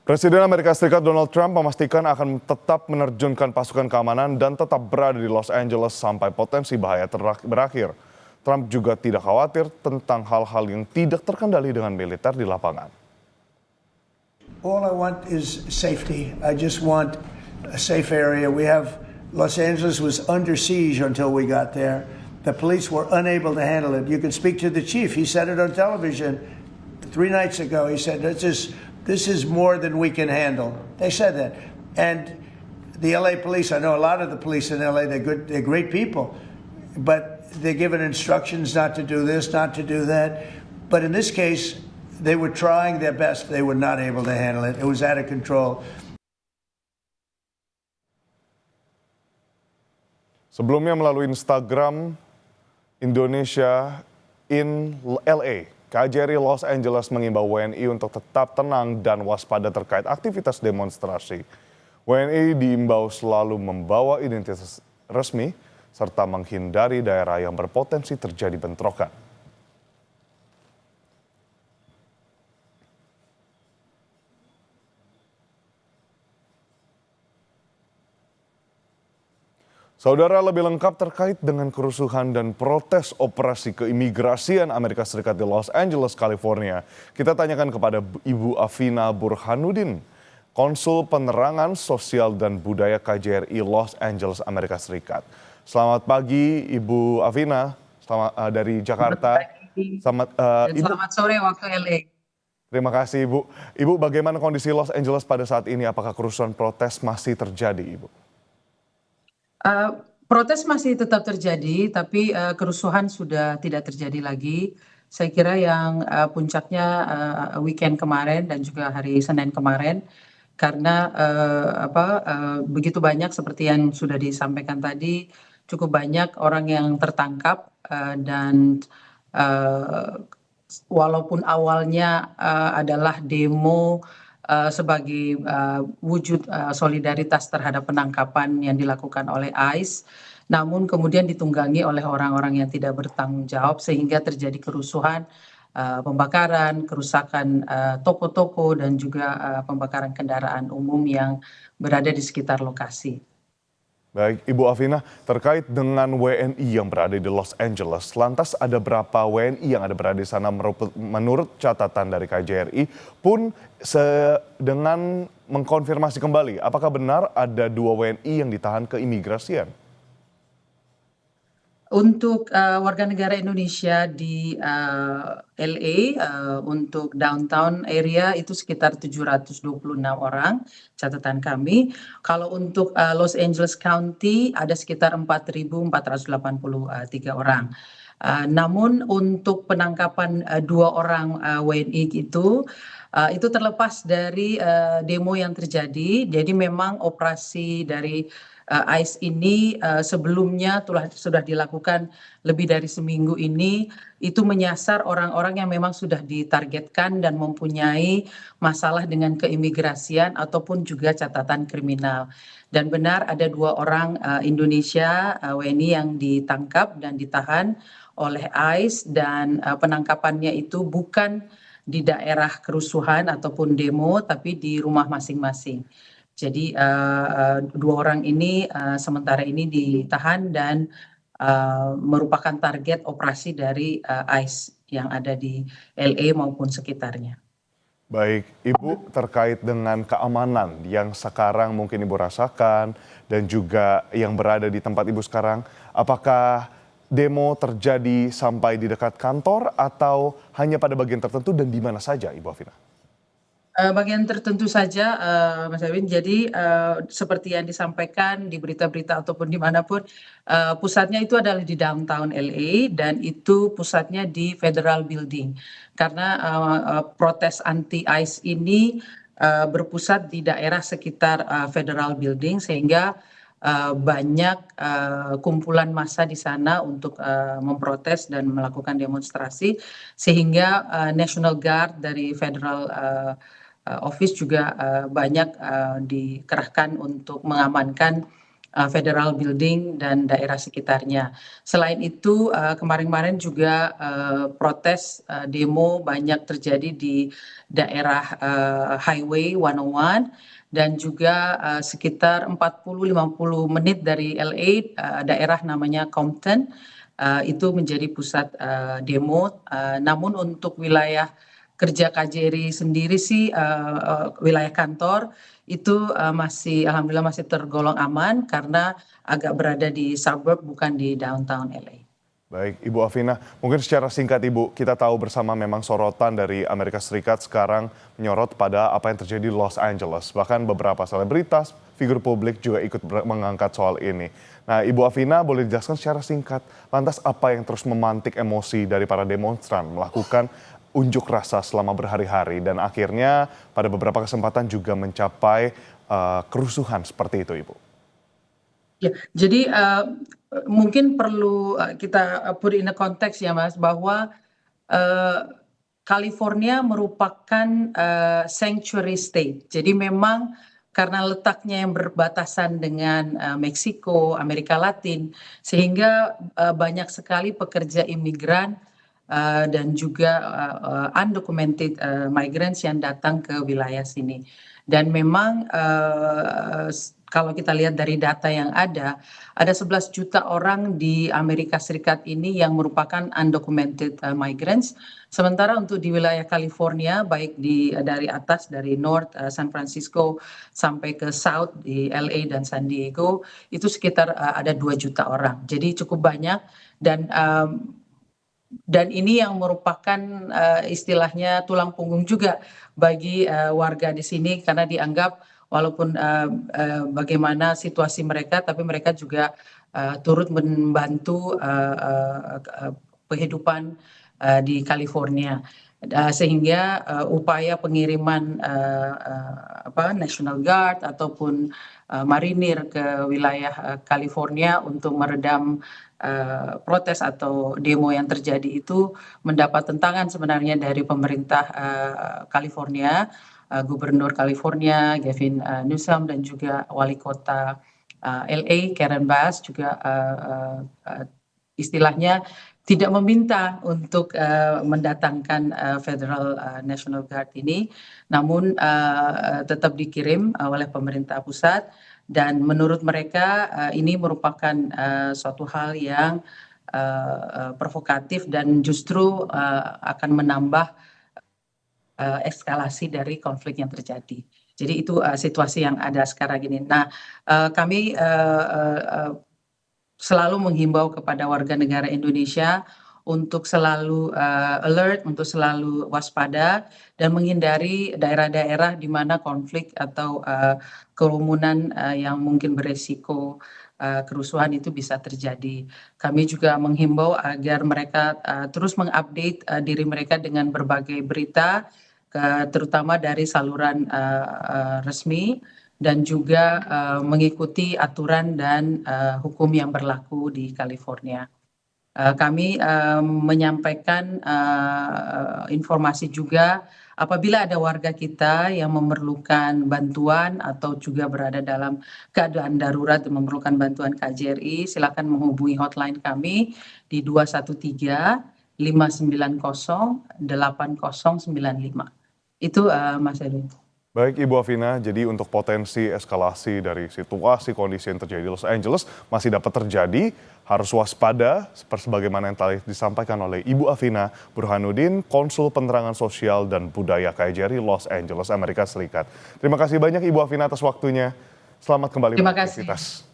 Presiden Amerika Serikat Donald Trump memastikan akan tetap menerjunkan pasukan keamanan dan tetap berada di Los Angeles sampai potensi bahaya berakhir. Trump juga tidak khawatir tentang hal-hal yang tidak terkendali dengan militer di lapangan. All I want is safety. I just want a safe area. Los Angeles was under siege until we got there. The police were unable to handle it. You can speak to the chief. He said it on television 3 nights ago. He said, this is more than we can handle. They said that. And the LA police, I know a lot of the police in LA, they're great people, but they're given instructions not to do this, not to do that. But in this case, they were trying their best. They were not able to handle it. It was out of control. Sebelumnya melalui Instagram Indonesia in LA, KJRI Los Angeles mengimbau WNI untuk tetap tenang dan waspada terkait aktivitas demonstrasi. WNI diimbau selalu membawa identitas resmi serta menghindari daerah yang berpotensi terjadi bentrokan. Saudara, lebih lengkap terkait dengan kerusuhan dan protes operasi keimigrasian Amerika Serikat di Los Angeles, California, kita tanyakan kepada Ibu Afina Burhanuddin, Konsul Penerangan Sosial dan Budaya KJRI Los Angeles, Amerika Serikat. Selamat pagi, Ibu Afina, dari Jakarta. Selamat sore waktu LA. Terima kasih, Ibu. Ibu, bagaimana kondisi Los Angeles pada saat ini? Apakah kerusuhan protes masih terjadi, Ibu? Protes masih tetap terjadi, tapi kerusuhan sudah tidak terjadi lagi. Saya kira yang puncaknya weekend kemarin dan juga hari Senin kemarin, karena begitu banyak seperti yang sudah disampaikan tadi, cukup banyak orang yang tertangkap dan walaupun awalnya adalah demo sebagai wujud solidaritas terhadap penangkapan yang dilakukan oleh ICE, namun kemudian ditunggangi oleh orang-orang yang tidak bertanggung jawab sehingga terjadi kerusuhan, pembakaran, kerusakan toko-toko dan juga pembakaran kendaraan umum yang berada di sekitar lokasi. Baik, Ibu Afina, terkait dengan WNI yang berada di Los Angeles, lantas ada berapa WNI yang ada berada di sana menurut catatan dari KJRI pun dengan mengkonfirmasi kembali, apakah benar ada 2 WNI yang ditahan keimigrasian? Untuk warga negara Indonesia di LA, untuk downtown area itu sekitar 726 orang, catatan kami. Kalau untuk Los Angeles County ada sekitar 4.483 orang. Namun untuk penangkapan 2 orang WNI itu terlepas dari demo yang terjadi. Jadi memang operasi dari ICE ini sebelumnya sudah dilakukan lebih dari seminggu ini, itu menyasar orang-orang yang memang sudah ditargetkan dan mempunyai masalah dengan keimigrasian ataupun juga catatan kriminal. Dan benar ada 2 orang Indonesia WNI yang ditangkap dan ditahan oleh ICE, dan penangkapannya itu bukan di daerah kerusuhan ataupun demo, tapi di rumah masing-masing. Jadi 2 orang ini sementara ini ditahan dan merupakan target operasi dari ICE yang ada di LA maupun sekitarnya. Baik, Ibu, terkait dengan keamanan yang sekarang mungkin Ibu rasakan dan juga yang berada di tempat Ibu sekarang, apakah demo terjadi sampai di dekat kantor atau hanya pada bagian tertentu dan di mana saja, Ibu Afina? Bagian tertentu saja, Mas Erwin. Jadi seperti yang disampaikan di berita-berita ataupun dimanapun, pusatnya itu adalah di downtown LA dan itu pusatnya di Federal Building. Karena protes anti-ICE ini berpusat di daerah sekitar Federal Building, sehingga banyak kumpulan massa di sana untuk memprotes dan melakukan demonstrasi, sehingga National Guard dari Federal Office juga banyak dikerahkan untuk mengamankan Federal Building dan daerah sekitarnya. Selain itu, kemarin-kemarin juga protes demo banyak terjadi di daerah Highway 101 dan juga sekitar 40-50 menit dari LA, daerah namanya Compton, itu menjadi pusat demo. Namun untuk wilayah kerja KJRI sendiri sih, wilayah kantor itu masih alhamdulillah masih tergolong aman karena agak berada di suburb bukan di downtown LA. Baik, Ibu Afina, mungkin secara singkat Ibu, kita tahu bersama memang sorotan dari Amerika Serikat sekarang menyorot pada apa yang terjadi di Los Angeles. Bahkan beberapa selebritas, figur publik juga ikut mengangkat soal ini. Nah, Ibu Afina boleh dijelaskan secara singkat, lantas apa yang terus memantik emosi dari para demonstran melakukan unjuk rasa selama berhari-hari dan akhirnya pada beberapa kesempatan juga mencapai kerusuhan seperti itu, Ibu? Ya, jadi mungkin perlu kita put in a context ya Mas, bahwa California merupakan sanctuary state. Jadi memang karena letaknya yang berbatasan dengan Meksiko, Amerika Latin, sehingga banyak sekali pekerja imigran dan juga undocumented migrants yang datang ke wilayah sini. Dan memang kalau kita lihat dari data yang ada 11 juta orang di Amerika Serikat ini yang merupakan undocumented migrants. Sementara untuk di wilayah California, baik dari atas, dari North, San Francisco, sampai ke South di LA dan San Diego, itu sekitar ada 2 juta orang. Jadi cukup banyak dan ini yang merupakan istilahnya tulang punggung juga bagi warga di sini karena dianggap walaupun bagaimana situasi mereka, tapi mereka juga turut membantu kehidupan di California. Sehingga upaya pengiriman National Guard ataupun marinir ke wilayah California untuk meredam protes atau demo yang terjadi itu mendapat tentangan sebenarnya dari pemerintah California, Gubernur California Gavin Newsom dan juga Wali Kota LA Karen Bass juga istilahnya tidak meminta untuk mendatangkan Federal National Guard ini, namun tetap dikirim oleh pemerintah pusat dan menurut mereka ini merupakan suatu hal yang provokatif dan justru akan menambah eskalasi dari konflik yang terjadi. Jadi itu situasi yang ada sekarang ini. Nah, kami selalu menghimbau kepada warga negara Indonesia untuk selalu alert, untuk selalu waspada dan menghindari daerah-daerah di mana konflik atau kerumunan yang mungkin beresiko kerusuhan itu bisa terjadi. Kami juga menghimbau agar mereka terus mengupdate diri mereka dengan berbagai berita, terutama dari saluran resmi dan juga mengikuti aturan dan hukum yang berlaku di California. Kami menyampaikan informasi juga apabila ada warga kita yang memerlukan bantuan atau juga berada dalam keadaan darurat dan memerlukan bantuan KJRI, silakan menghubungi hotline kami di 213-590-8095. Itu Mas Edwin. Baik Ibu Afina, jadi untuk potensi eskalasi dari situasi kondisi yang terjadi di Los Angeles masih dapat terjadi, harus waspada sebagaimana yang telah disampaikan oleh Ibu Afina Burhanuddin, Konsul Penerangan Sosial dan Budaya KJRI Los Angeles, Amerika Serikat. Terima kasih banyak Ibu Afina atas waktunya. Selamat kembali beraktivitas. Terima kasih.